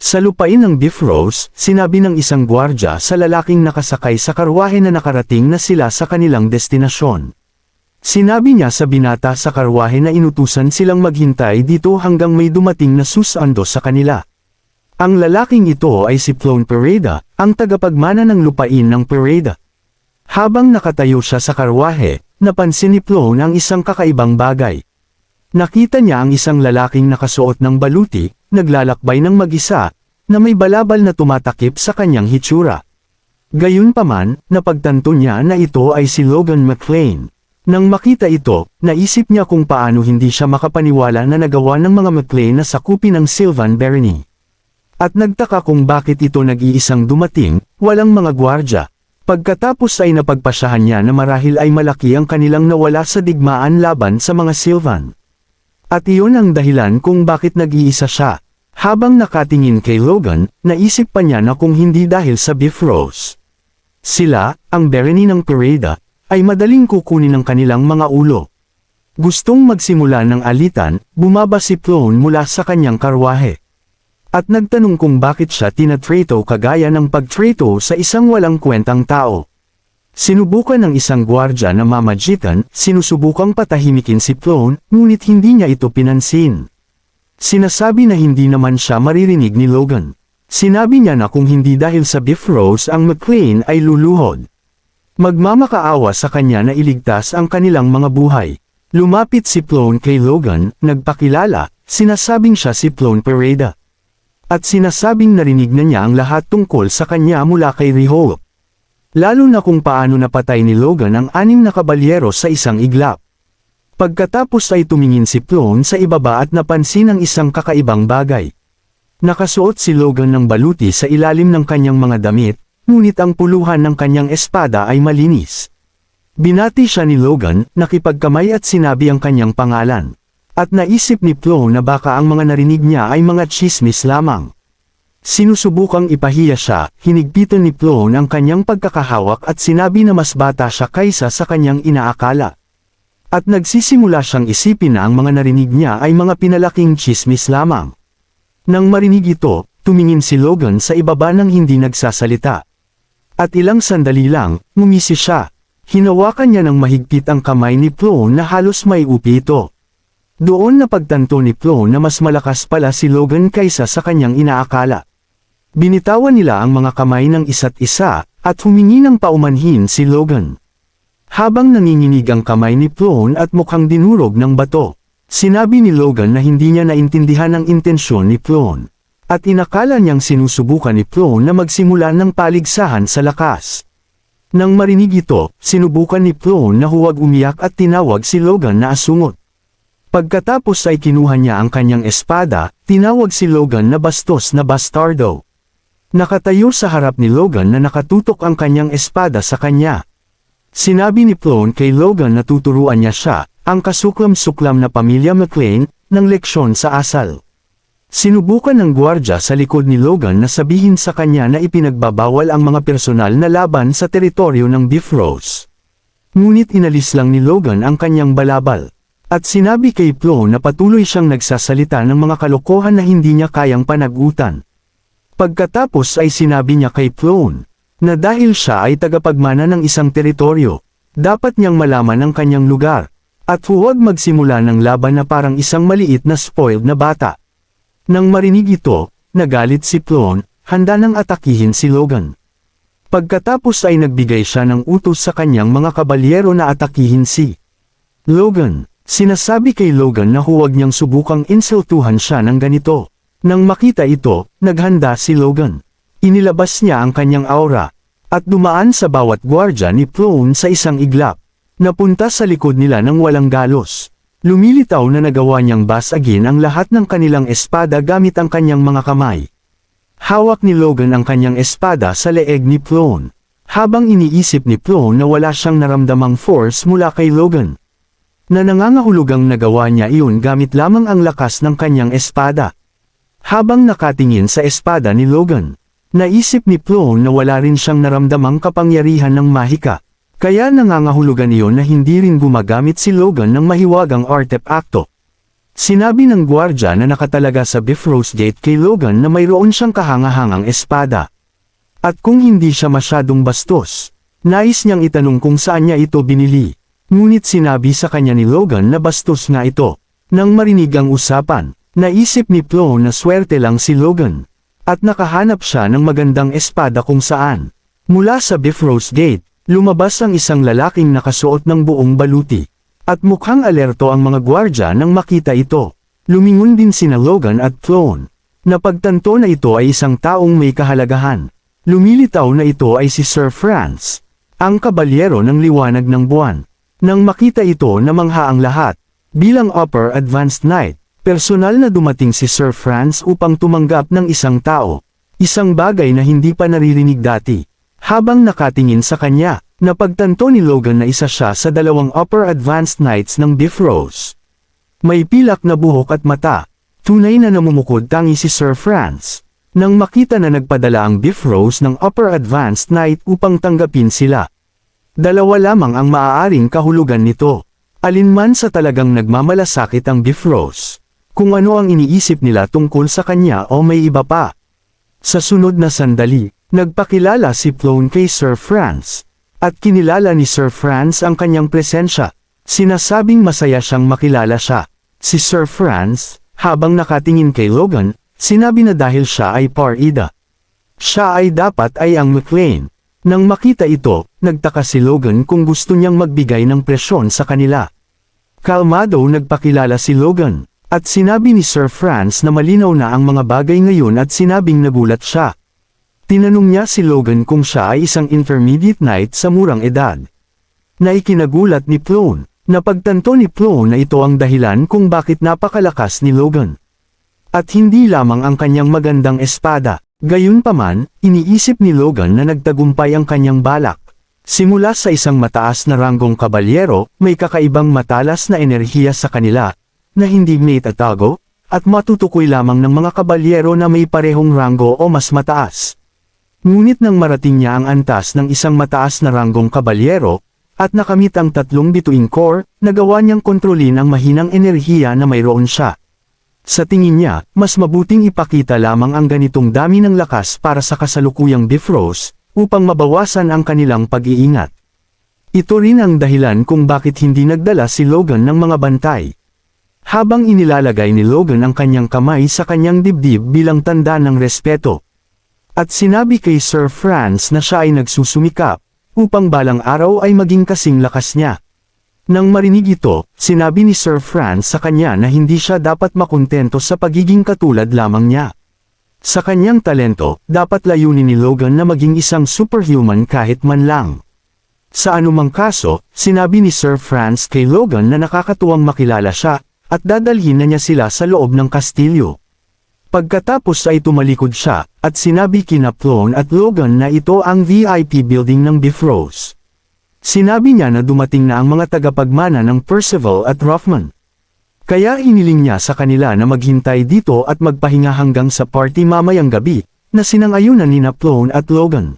Sa lupain ng Bifrost, sinabi ng isang gwardya sa lalaking nakasakay sa karwahe na nakarating na sila sa kanilang destinasyon. Sinabi niya sa binata sa karwahe na inutusan silang maghintay dito hanggang may dumating na susando sa kanila. Ang lalaking ito ay si Plone Pereda, ang tagapagmana ng lupain ng Pereda. Habang nakatayo siya sa karwahe, napansin ni Plone ang isang kakaibang bagay. Nakita niya ang isang lalaking nakasuot ng baluti, naglalakbay ng mag-isa, na may balabal na tumatakip sa kanyang hitsura. Gayunpaman, napagtanto niya na ito ay si Logan McClane. Nang makita ito, naisip niya kung paano hindi siya makapaniwala na nagawa ng mga McClane na sakupin ng Sylvan Barony. At nagtaka kung bakit ito nag-iisang dumating, walang mga gwardya. Pagkatapos ay napagpasyahan niya na marahil ay malaki ang kanilang nawala sa digmaan laban sa mga Sylvan. At iyon ang dahilan kung bakit nag-iisa siya. Habang nakatingin kay Logan, naisip pa niya na kung hindi dahil sa Bifrost. Sila, ang Barony ng Pereda, ay madaling kukunin ng kanilang mga ulo. Gustong magsimula ng alitan, bumaba si Plone mula sa kanyang karwahe. At nagtanong kung bakit siya tinatrato kagaya ng pagtrato sa isang walang kwentang tao. Sinubukan ng isang gwardya na mamagitan, sinusubukang patahimikin si Plone, ngunit hindi niya ito pinansin. Sinasabi na hindi naman siya maririnig ni Logan. Sinabi niya na kung hindi dahil sa Bifrost ang McClane ay luluhod. Magmamakaawa sa kanya na iligtas ang kanilang mga buhay. Lumapit si Plone kay Logan, nagpakilala, sinasabing siya si Plone Pereda. At sinasabing narinig na niya ang lahat tungkol sa kanya mula kay Riho. Lalo na kung paano napatay ni Logan ang 6 na kabalyero sa isang iglap. Pagkatapos ay tumingin si Plone sa ibaba at napansin ang isang kakaibang bagay. Nakasuot si Logan ng baluti sa ilalim ng kanyang mga damit, ngunit ang puluhan ng kanyang espada ay malinis. Binati siya ni Logan, nakipagkamay at sinabi ang kanyang pangalan. At naisip ni Plone na baka ang mga narinig niya ay mga tsismis lamang. Sinusubukang ipahiya siya, hinigpitan ni Plone ang kanyang pagkakahawak at sinabi na mas bata siya kaysa sa kanyang inaakala. At nagsisimula siyang isipin na ang mga narinig niya ay mga pinalaking tsismis lamang. Nang marinig ito, tumingin si Logan sa ibaba nang hindi nagsasalita. At ilang sandali lang, ngumisi siya. Hinawakan niya ng mahigpit ang kamay ni Plone na halos may upi ito. Doon napagtanto ni Plone na mas malakas pala si Logan kaysa sa kanyang inaakala. Binitawan nila ang mga kamay ng isa't isa, at humingi ng paumanhin si Logan. Habang nanginginig ang kamay ni Plone at mukhang dinurog ng bato, sinabi ni Logan na hindi niya naintindihan ang intensyon ni Plone. At inakala niyang sinusubukan ni Plone na magsimula ng paligsahan sa lakas. Nang marinig ito, sinubukan ni Plone na huwag umiyak at tinawag si Logan na asungot. Pagkatapos ay kinuha niya ang kanyang espada, tinawag si Logan na bastos na bastardo. Nakatayo sa harap ni Logan na nakatutok ang kanyang espada sa kanya. Sinabi ni Plone kay Logan na tuturuan niya siya, ang kasuklam-suklam na pamilya McClane, ng leksyon sa asal. Sinubukan ng gwardya sa likod ni Logan na sabihin sa kanya na ipinagbabawal ang mga personal na laban sa teritoryo ng Bifrost. Ngunit inalis lang ni Logan ang kanyang balabal. At sinabi kay Plone na patuloy siyang nagsasalita ng mga kalokohan na hindi niya kayang panagutan. Pagkatapos ay sinabi niya kay Plone na dahil siya ay tagapagmana ng isang teritoryo, dapat niyang malaman ang kanyang lugar, at huwag magsimula ng laban na parang isang maliit na spoiled na bata. Nang marinig ito, nagalit si Plone, handa nang atakihin si Logan. Pagkatapos ay nagbigay siya ng utos sa kanyang mga kabalyero na atakihin si Logan. Sinasabi kay Logan na huwag niyang subukang insultuhan siya ng ganito. Nang makita ito, naghanda si Logan. Inilabas niya ang kanyang aura, at dumaan sa bawat gwardya ni Plone sa isang iglap. Napunta sa likod nila ng walang galos. Lumilitaw na nagawa niyang basagin ang lahat ng kanilang espada gamit ang kanyang mga kamay. Hawak ni Logan ang kanyang espada sa leeg ni Plone. Habang iniisip ni Plone na wala siyang naramdamang force mula kay Logan. Na nangangahulugang nagawa niya iyon gamit lamang ang lakas ng kanyang espada. Habang nakatingin sa espada ni Logan, naisip ni Plone na wala rin siyang naramdamang kapangyarihan ng mahika. Kaya nangangahulugan iyon na hindi rin gumagamit si Logan ng mahiwagang artepakto. Sinabi ng gwardya na nakatalaga sa Bifrost Gate kay Logan na mayroon siyang kahangahangang espada. At kung hindi siya masyadong bastos, nais niyang itanong kung saan niya ito binili. Ngunit sinabi sa kanya ni Logan na bastos nga ito. Nang marinig ang usapan, naisip ni Plone na swerte lang si Logan. At nakahanap siya ng magandang espada kung saan. Mula sa Bifrost Gate, lumabas ang isang lalaking nakasuot ng buong baluti. At mukhang alerto ang mga gwardya nang makita ito. Lumingon din sina Logan at Plone. Napagtanto na ito ay isang taong may kahalagahan. Lumilitaw na ito ay si Sir Franz, ang kabalyero ng liwanag ng buwan. Nang makita ito namangha ang lahat. Bilang Upper Advanced Knight, personal na dumating si Sir Franz upang tumanggap ng isang tao. Isang bagay na hindi pa naririnig dati. Habang nakatingin sa kanya, napagtanto ni Logan na isa siya sa dalawang Upper Advanced Knights ng Bifrost. May pilak na buhok at mata. Tunay na namumukod tangi si Sir Franz. Nang makita na nagpadala ang Bifrost ng Upper Advanced Knight upang tanggapin sila. Dalawa lamang ang maaaring kahulugan nito. Alinman sa talagang nagmamalasakit ang Bifrost. Kung ano ang iniisip nila tungkol sa kanya o may iba pa. Sa sunod na sandali, nagpakilala si Plone kay Sir Franz. At kinilala ni Sir Franz ang kanyang presensya. Sinasabing masaya siyang makilala siya. Si Sir Franz, habang nakatingin kay Logan, sinabi na dahil siya ay Parida. Siya ay dapat ay ang McLean. Nang makita ito, nagtaka si Logan kung gusto niyang magbigay ng presyon sa kanila. Kalmado nagpakilala si Logan, at sinabi ni Sir Franz na malinaw na ang mga bagay ngayon at sinabing nagulat siya. Tinanong niya si Logan kung siya ay isang intermediate knight sa murang edad. Na ikinagulat ni Plone. Napagtanto ni Plone na ito ang dahilan kung bakit napakalakas ni Logan. At hindi lamang ang kanyang magandang espada. Gayunpaman, iniisip ni Logan na nagtagumpay ang kanyang balak. Simula sa isang mataas na ranggong kabalyero, may kakaibang matalas na enerhiya sa kanila, na hindi maitatago, at matutukoy lamang ng mga kabalyero na may parehong ranggo o mas mataas. Ngunit nang marating niya ang antas ng isang mataas na ranggong kabalyero, at nakamit ang 3 bituing core, nagawa niyang kontrolin ang mahinang enerhiya na mayroon siya. Sa tingin niya, mas mabuting ipakita lamang ang ganitong dami ng lakas para sa kasalukuyang Bifrost, upang mabawasan ang kanilang pag-iingat. Ito rin ang dahilan kung bakit hindi nagdala si Logan ng mga bantay. Habang inilalagay ni Logan ang kanyang kamay sa kanyang dibdib bilang tanda ng respeto. At sinabi kay Sir Franz na siya ay nagsusumikap, upang balang araw ay maging kasing lakas niya. Nang marinig ito, sinabi ni Sir Franz sa kanya na hindi siya dapat makontento sa pagiging katulad lamang niya. Sa kanyang talento, dapat layunin ni Logan na maging isang superhuman kahit man lang. Sa anumang kaso, sinabi ni Sir Franz kay Logan na nakakatuwang makilala siya, at dadalhin na niya sila sa loob ng kastilyo. Pagkatapos ay tumalikod siya, at sinabi kina Plone at Logan na ito ang VIP building ng Bifrost. Sinabi niya na dumating na ang mga tagapagmana ng Percival at Rothman. Kaya hiniling niya sa kanila na maghintay dito at magpahinga hanggang sa party mamayang gabi, na sinangayunan ni Plone at Logan.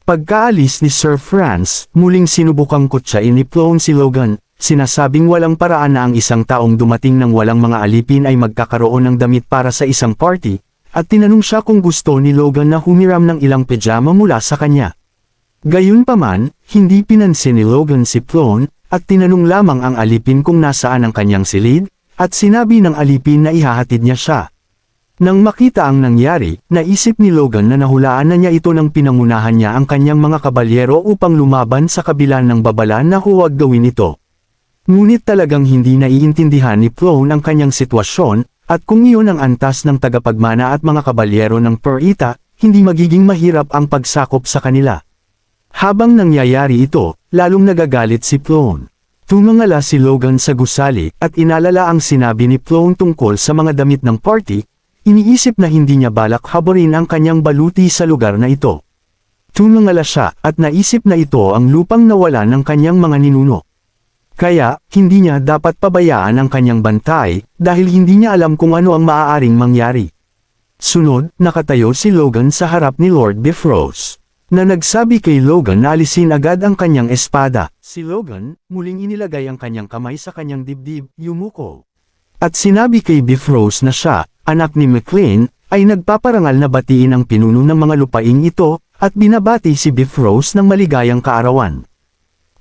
Pagkaalis ni Sir Franz, muling sinubukang kutsain ni Plone si Logan, sinasabing walang paraan na ang isang taong dumating ng walang mga alipin ay magkakaroon ng damit para sa isang party, at tinanong siya kung gusto ni Logan na humiram ng ilang pijama mula sa kanya. Gayunpaman, hindi pinansin ni Logan si Plone, at tinanong lamang ang alipin kung nasaan ang kanyang silid, at sinabi ng alipin na ihahatid niya siya. Nang makita ang nangyari, naisip ni Logan na nahulaan na niya ito nang pinangunahan niya ang kanyang mga kabalyero upang lumaban sa kabila ng babala na huwag gawin ito. Ngunit talagang hindi naiintindihan ni Plone ang kanyang sitwasyon, at kung iyon ang antas ng tagapagmana at mga kabalyero ng Perita, hindi magiging mahirap ang pagsakop sa kanila. Habang nangyayari ito, lalong nagagalit si Plone. Tumangala si Logan sa gusali, at inalala ang sinabi ni Plone tungkol sa mga damit ng party, iniisip na hindi niya balak haborin ang kanyang baluti sa lugar na ito. Tumangala siya, at naisip na ito ang lupang nawala ng kanyang mga ninuno. Kaya, hindi niya dapat pabayaan ang kanyang bantay, dahil hindi niya alam kung ano ang maaaring mangyari. Sunod, nakatayo si Logan sa harap ni Lord Bifrost, na nagsabi kay Logan na alisin agad ang kanyang espada. Si Logan, muling inilagay ang kanyang kamay sa kanyang dibdib, yumuko. At sinabi kay Bifrost na siya, anak ni McLean, ay nagpaparangal na batiin ang pinuno ng mga lupaing ito, at binabati si Bifrost ng maligayang kaarawan.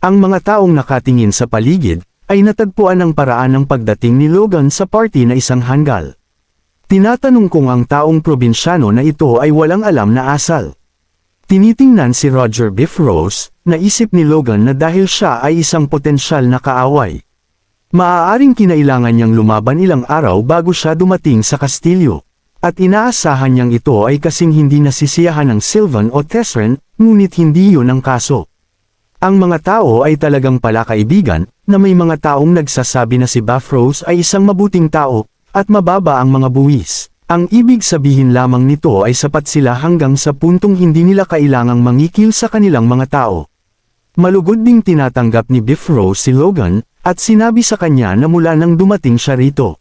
Ang mga taong nakatingin sa paligid, ay natagpuan ang paraan ng pagdating ni Logan sa party na isang hanggal. Tinatanong kung ang taong probinsyano na ito ay walang alam na asal. Tinitingnan si Roger Bifrost, naisip ni Logan na dahil siya ay isang potensyal na kaaway. Maaaring kinailangan niyang lumaban ilang araw bago siya dumating sa kastilyo. At inaasahan niyang ito ay kasing hindi nasisiyahan ng Sylvan o Tesseren, ngunit hindi yun ang kaso. Ang mga tao ay talagang pala kaibigan, na may mga taong nagsasabi na si Bifrost ay isang mabuting tao, at mababa ang mga buwis. Ang ibig sabihin lamang nito ay sapat sila hanggang sa puntong hindi nila kailangang mangikil sa kanilang mga tao. Malugod ding tinatanggap ni Bifrost si Logan, at sinabi sa kanya na mula nang dumating siya rito.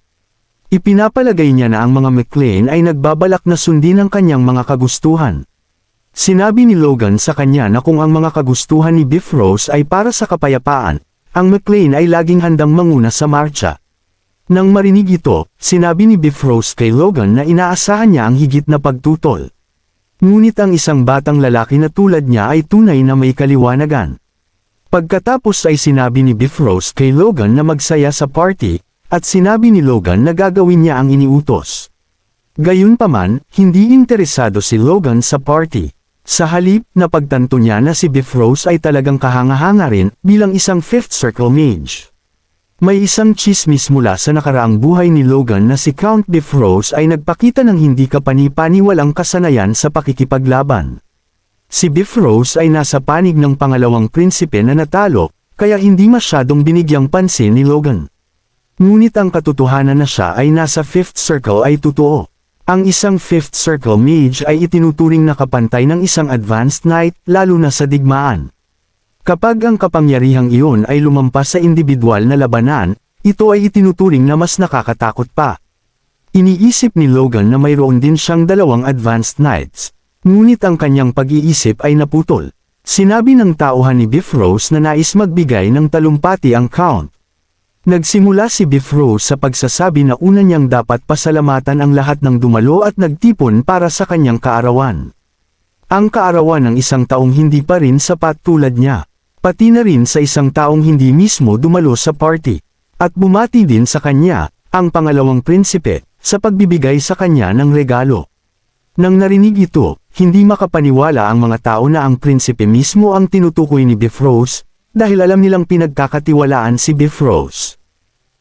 Ipinapalagay niya na ang mga McLean ay nagbabalak na sundin ang kanyang mga kagustuhan. Sinabi ni Logan sa kanya na kung ang mga kagustuhan ni Bifrost ay para sa kapayapaan, ang McLean ay laging handang manguna sa marcha. Nang marinig ito, sinabi ni Bifrost kay Logan na inaasahan niya ang higit na pagtutol. Ngunit ang isang batang lalaki na tulad niya ay tunay na may kaliwanagan. Pagkatapos ay sinabi ni Bifrost kay Logan na magsaya sa party, at sinabi ni Logan na gagawin niya ang iniutos. Gayunpaman, hindi interesado si Logan sa party. Sa halip, napagtanto niya na si Bifrost ay talagang kahanga-hanga rin bilang isang Fifth Circle mage. May isang chismis mula sa nakaraang buhay ni Logan na si Count Bifrost ay nagpakita ng hindi kapani-paniwalang kasanayan sa pakikipaglaban. Si Bifrost ay nasa panig ng pangalawang prinsipe na natalo, kaya hindi masyadong binigyang pansin ni Logan. Ngunit ang katotohanan na siya ay nasa Fifth Circle ay totoo. Ang isang Fifth Circle mage ay itinuturing na kapantay ng isang Advanced Knight, lalo na sa digmaan. Kapag ang kapangyarihang iyon ay lumampas sa individual na labanan, ito ay itinuturing na mas nakakatakot pa. Iniisip ni Logan na mayroon din siyang dalawang Advanced Knights, ngunit ang kanyang pag-iisip ay naputol. Sinabi ng tauhan ni Bifrost na nais magbigay ng talumpati ang Count. Nagsimula si Bifrost sa pagsasabi na una niyang dapat pasalamatan ang lahat ng dumalo at nagtipon para sa kanyang kaarawan. Ang kaarawan ng isang taong hindi pa rin sapat tulad niya, pati na rin sa isang taong hindi mismo dumalo sa party, at bumati din sa kanya, ang pangalawang prinsipe, sa pagbibigay sa kanya ng regalo. Nang narinig ito, hindi makapaniwala ang mga tao na ang prinsipe mismo ang tinutukoy ni Bifrost, dahil alam nilang pinagkakatiwalaan si Bifrost.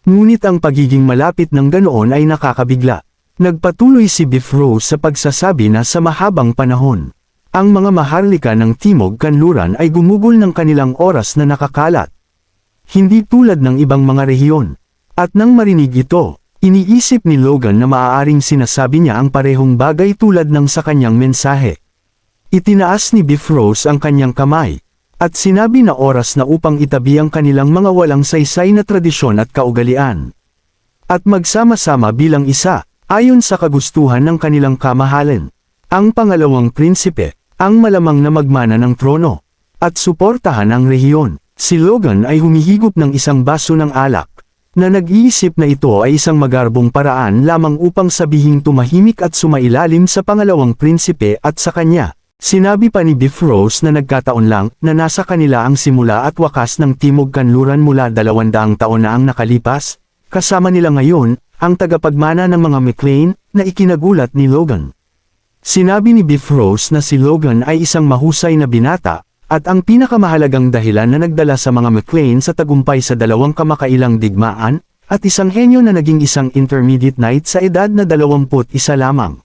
Ngunit ang pagiging malapit ng ganoon ay nakakabigla. Nagpatuloy si Bifrost sa pagsasabi na sa mahabang panahon, ang mga maharlika ng Timog Kanluran ay gumugol ng kanilang oras na nakakalat. Hindi tulad ng ibang mga rehiyon. At nang marinig ito, iniisip ni Logan na maaaring sinasabi niya ang parehong bagay tulad ng sa kanyang mensahe. Itinaas ni Bifrost ang kanyang kamay, at sinabi na oras na upang itabi ang kanilang mga walang saysay na tradisyon at kaugalian. At magsama-sama bilang isa, ayon sa kagustuhan ng kanilang kamahalan. Ang pangalawang prinsipe, ang malamang na magmana ng trono, at suportahan ang rehiyon. Si Logan ay humihigop ng isang baso ng alak, na nag-iisip na ito ay isang magarbong paraan lamang upang sabihing tumahimik at sumailalim sa pangalawang prinsipe at sa kanya. Sinabi pa ni Bifrost na nagkataon lang na nasa kanila ang simula at wakas ng Timog Kanluran mula 200 taon na ang nakalipas, kasama nila ngayon, ang tagapagmana ng mga McLean, na ikinagulat ni Logan. Sinabi ni Bifrost na si Logan ay isang mahusay na binata, at ang pinakamahalagang dahilan na nagdala sa mga McLean sa tagumpay sa dalawang kamakailang digmaan, at isang henyo na naging isang intermediate knight sa edad na 21 lamang.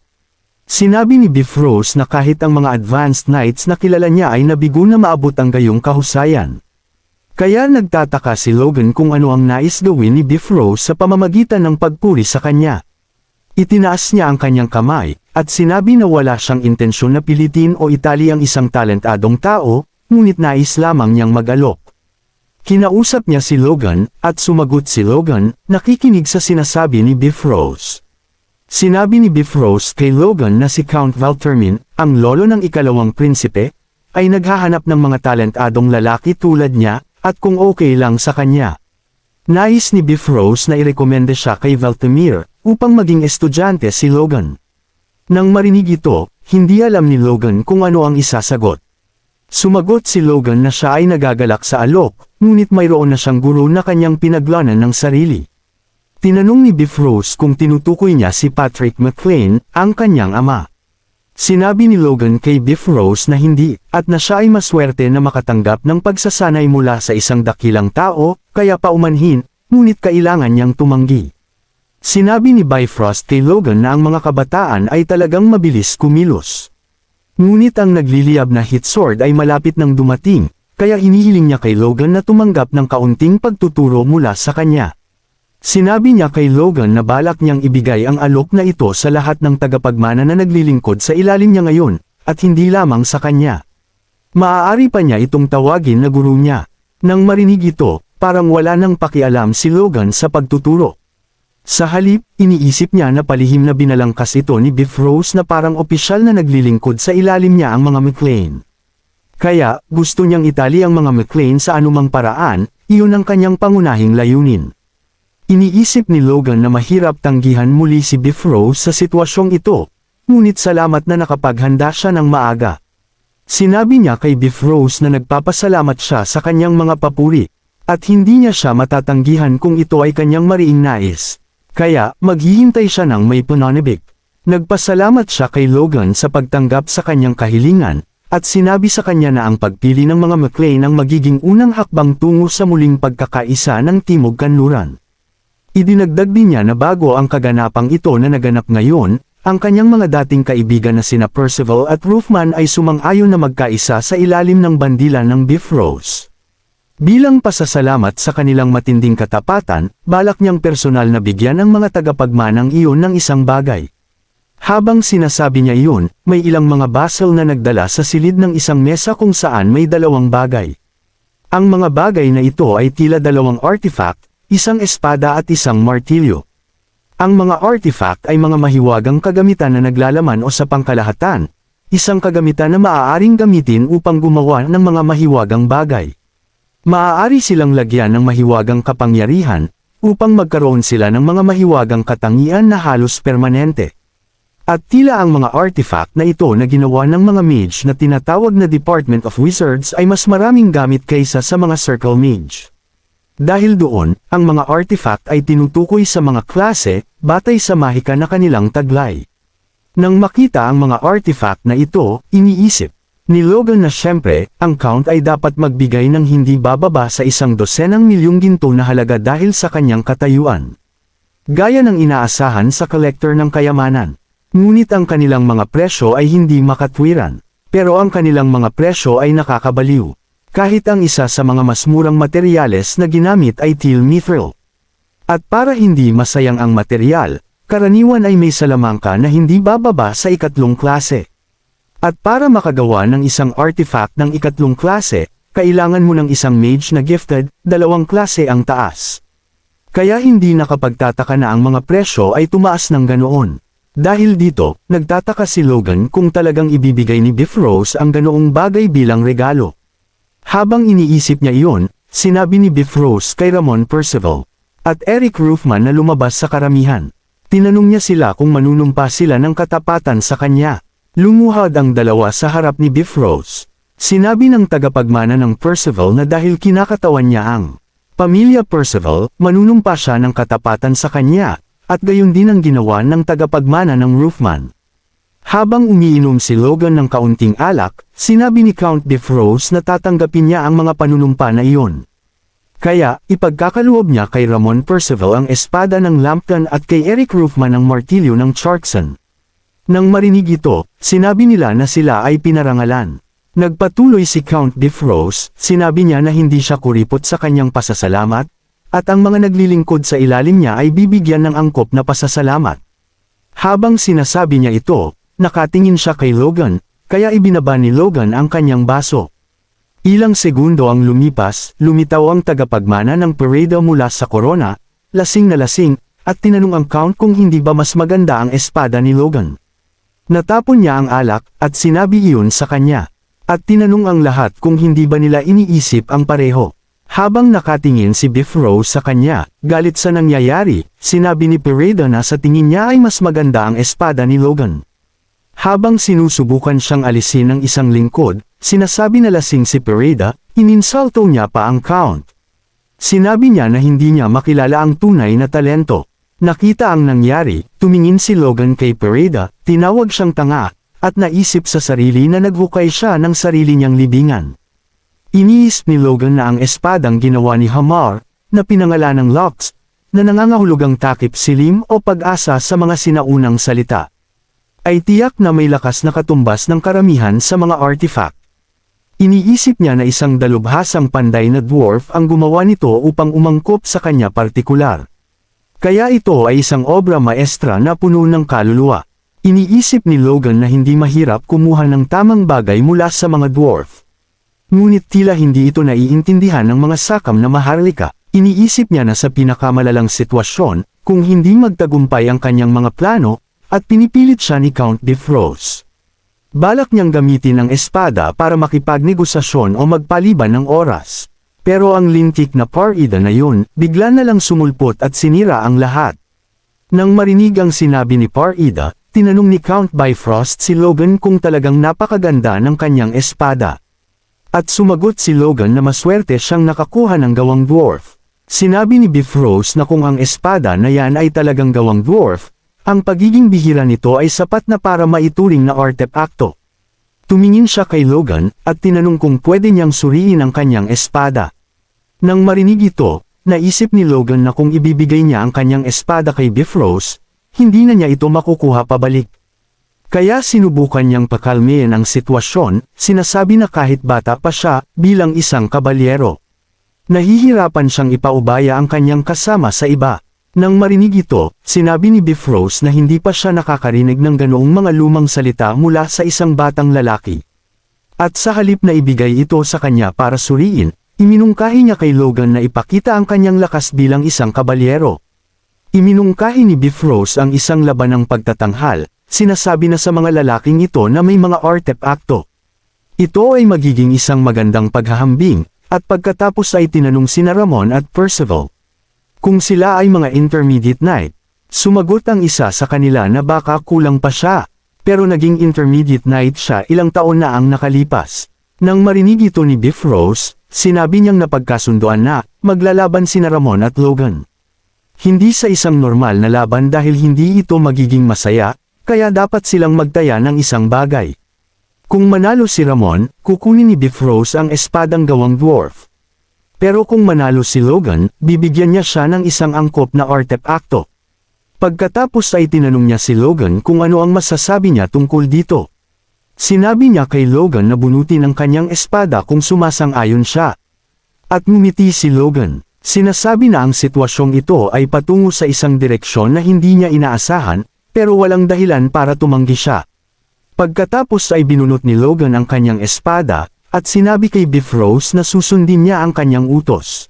Sinabi ni Bifrost na kahit ang mga advanced knights na kilala niya ay nabigo na maabot ang gayong kahusayan. Kaya nagtataka si Logan kung ano ang nais gawin ni Bifrost sa pamamagitan ng pagpuri sa kanya. Itinaas niya ang kanyang kamay, at sinabi na wala siyang intensyon na pilitin o itali ang isang talentadong tao, ngunit nais lamang niyang mag-alok. Kinausap niya si Logan, at sumagot si Logan, nakikinig sa sinasabi ni Bifrost. Sinabi ni Bifrost kay Logan na si Count Valtermin, ang lolo ng ikalawang prinsipe, ay naghahanap ng mga talentadong lalaki tulad niya, at kung okay lang sa kanya. Nais ni Bifrost na irekomenda siya kay Valtimir, upang maging estudyante si Logan. Nang marinig ito, hindi alam ni Logan kung ano ang isasagot. Sumagot si Logan na siya ay nagagalak sa alok, ngunit mayroon na siyang guro na kanyang pinaglanan ng sarili. Tinanong ni Bifrost kung tinutukoy niya si Patrick McLean, ang kanyang ama. Sinabi ni Logan kay Bifrost na hindi, at na siya ay maswerte na makatanggap ng pagsasanay mula sa isang dakilang tao, kaya paumanhin, ngunit kailangan niyang tumanggi. Sinabi ni Bifrost kay Logan na ang mga kabataan ay talagang mabilis kumilos. Ngunit ang nagliliyab na hit sword ay malapit nang dumating, kaya hinihiling niya kay Logan na tumanggap ng kaunting pagtuturo mula sa kanya. Sinabi niya kay Logan na balak niyang ibigay ang alok na ito sa lahat ng tagapagmana na naglilingkod sa ilalim niya ngayon, at hindi lamang sa kanya. Maaari pa niya itong tawagin na guru niya. Nang marinig ito, parang wala nang pakialam si Logan sa pagtuturo. Sa halip, iniisip niya na palihim na binalangkas ito ni Bifrost na parang opisyal na naglilingkod sa ilalim niya ang mga McLean. Kaya, gusto niyang itali ang mga McLean sa anumang paraan, iyon ang kanyang pangunahing layunin. Iniisip ni Logan na mahirap tanggihan muli si Bifrost sa sitwasyong ito, ngunit salamat na nakapaghanda siya ng maaga. Sinabi niya kay Bifrost na nagpapasalamat siya sa kanyang mga papuri, at hindi niya siya matatanggihan kung ito ay kanyang mariing nais. Kaya, maghihintay siya ng may pananabik. Nagpasalamat siya kay Logan sa pagtanggap sa kanyang kahilingan, at sinabi sa kanya na ang pagpili ng mga McLean ang magiging unang hakbang tungo sa muling pagkakaisa ng Timog Kanluran. Idinagdag din niya na bago ang kaganapang ito na naganap ngayon, ang kanyang mga dating kaibigan na sina Percival at Roofman ay sumang-ayon na magkaisa sa ilalim ng bandila ng Bifrost. Bilang pasasalamat sa kanilang matinding katapatan, balak niyang personal na bigyan ang mga tagapagmanang iyon ng isang bagay. Habang sinasabi niya iyon, may ilang mga basel na nagdala sa silid ng isang mesa kung saan may dalawang bagay. Ang mga bagay na ito ay tila dalawang artifact, isang espada at isang martilyo. Ang mga artifact ay mga mahiwagang kagamitan na naglalaman o sa pangkalahatan, isang kagamitan na maaaring gamitin upang gumawa ng mga mahiwagang bagay. Maaari silang lagyan ng mahiwagang kapangyarihan, upang magkaroon sila ng mga mahiwagang katangian na halos permanente. At tila ang mga artifact na ito na ginawa ng mga mage na tinatawag na Department of Wizards ay mas maraming gamit kaysa sa mga Circle Mage. Dahil doon, ang mga artifact ay tinutukoy sa mga klase, batay sa mahika na kanilang taglay. Nang makita ang mga artifact na ito, iniisip ni Logan na syempre, ang count ay dapat magbigay ng hindi bababa sa 100 milyong ginto na halaga dahil sa kanyang katayuan. Gaya ng inaasahan sa collector ng kayamanan. Ngunit ang kanilang mga presyo ay hindi makatwiran. Pero ang kanilang mga presyo ay nakakabaliw. Kahit ang isa sa mga mas murang materyales na ginamit ay teal mithril. At para hindi masayang ang materyal, karaniwan ay may salamangka na hindi bababa sa 3 klase. At para makagawa ng isang artifact ng 3 klase, kailangan mo ng isang mage na gifted, 2 klase ang taas. Kaya hindi nakapagtataka na ang mga presyo ay tumaas ng ganoon. Dahil dito, nagtataka si Logan kung talagang ibibigay ni Bifrost ang ganoong bagay bilang regalo. Habang iniisip niya iyon, sinabi ni Bifrost kay Ramon Percival at Eric Roofman na lumabas sa karamihan. Tinanong niya sila kung manunumpa sila ng katapatan sa kanya. Lumuhad ang dalawa sa harap ni Bifrost. Sinabi ng tagapagmana ng Percival na dahil kinakatawan niya ang pamilya Percival, manunumpa siya ng katapatan sa kanya, at gayon din ang ginawa ng tagapagmana ng Roofman. Habang umiinom si Logan ng kaunting alak, sinabi ni Count Bifrost na tatanggapin niya ang mga panunumpa na iyon. Kaya, ipagkakaloob niya kay Ramon Percival ang espada ng Lambton at kay Eric Roofman ang martilyo ng Charkson. Nang marinig ito, sinabi nila na sila ay pinarangalan. Nagpatuloy si Count Bifrost, sinabi niya na hindi siya kuripot sa kanyang pasasalamat, at ang mga naglilingkod sa ilalim niya ay bibigyan ng angkop na pasasalamat. Habang sinasabi niya ito, nakatingin siya kay Logan, kaya ibinaba ni Logan ang kanyang baso. Ilang segundo ang lumipas, lumitaw ang tagapagmana ng parade mula sa korona, lasing na lasing, at tinanong ang Count kung hindi ba mas maganda ang espada ni Logan. Natapon niya ang alak, at sinabi iyon sa kanya. At tinanong ang lahat kung hindi ba nila iniisip ang pareho. Habang nakatingin si Biff Rose sa kanya, galit sa nangyayari, sinabi ni Pereda na sa tingin niya ay mas maganda ang espada ni Logan. Habang sinusubukan siyang alisin ng isang lingkod, sinasabi na lasing si Pereda, ininsulto niya pa ang Count. Sinabi niya na hindi niya makilala ang tunay na talento. Nakita ang nangyari, tumingin si Logan kay Pereda, tinawag siyang tanga, at naisip sa sarili na naghukay siya ng sarili niyang libingan. Iniisip ni Logan na ang espadang ginawa ni Hamar, na pinangalan ng Lux, na nangangahulugang takip silim o pag-asa sa mga sinaunang salita, ay tiyak na may lakas na katumbas ng karamihan sa mga artifact. Iniisip niya na isang dalubhasang panday na dwarf ang gumawa nito upang umangkop sa kanya partikular. Kaya ito ay isang obra maestra na puno ng kaluluwa. Iniisip ni Logan na hindi mahirap kumuha ng tamang bagay mula sa mga dwarf. Ngunit tila hindi ito naiintindihan ng mga sakam na maharlika. Iniisip niya na sa pinakamalalang sitwasyon, kung hindi magtagumpay ang kanyang mga plano, at pinipilit siya ni Count Biff Rose. Balak niyang gamitin ang espada para makipagnegosasyon o magpaliban ng oras. Pero ang lintik na parida na yun, bigla na lang sumulpot at sinira ang lahat. Nang marinig ang sinabi ni Parida, tinanong ni Count Bifrost si Logan kung talagang napakaganda ng kanyang espada. At sumagot si Logan na maswerte siyang nakakuha ng gawang dwarf. Sinabi ni Biff Rose na kung ang espada na yan ay talagang gawang dwarf, ang pagiging bihira nito ay sapat na para maituring na artepakto. Tumingin siya kay Logan, at tinanong kung pwede niyang suriin ang kanyang espada. Nang marinig ito, naisip ni Logan na kung ibibigay niya ang kanyang espada kay Biff Rose, hindi na niya ito makukuha pabalik. Kaya sinubukan niyang pakalmehin ang sitwasyon, sinasabi na kahit bata pa siya, bilang isang kabalyero. Nahihirapan siyang ipaubaya ang kanyang kasama sa iba. Nang marinig ito, sinabi ni Biff Rose na hindi pa siya nakakarinig ng ganoong mga lumang salita mula sa isang batang lalaki. At sa halip na ibigay ito sa kanya para suriin, iminungkahi niya kay Logan na ipakita ang kanyang lakas bilang isang kabalyero. Iminungkahi ni Biff Rose ang isang labanang pagtatanghal, sinasabi na sa mga lalaking ito na may mga artepakto. Ito ay magiging isang magandang paghahambing, at pagkatapos ay tinanong sina Ramon at Percival kung sila ay mga intermediate knight. Sumagot ang isa sa kanila na baka kulang pa siya, pero naging intermediate knight siya ilang taon na ang nakalipas. Nang marinig ito ni Biff Rose, sinabi niyang napagkasunduan na maglalaban sina Ramon at Logan. Hindi sa isang normal na laban dahil hindi ito magiging masaya, kaya dapat silang magtaya ng isang bagay. Kung manalo si Ramon, kukunin ni Biff Rose ang espadang gawang dwarf. Pero kung manalo si Logan, bibigyan niya siya ng isang angkop na artepakto. Pagkatapos ay tinanong niya si Logan kung ano ang masasabi niya tungkol dito. Sinabi niya kay Logan na bunutin ang kanyang espada kung sumasang-ayon siya. At ngumiti si Logan. Sinasabi na ang sitwasyong ito ay patungo sa isang direksyon na hindi niya inaasahan, pero walang dahilan para tumanggi siya. Pagkatapos ay binunot ni Logan ang kanyang espada, at sinabi kay Biff Rose na susundin niya ang kanyang utos.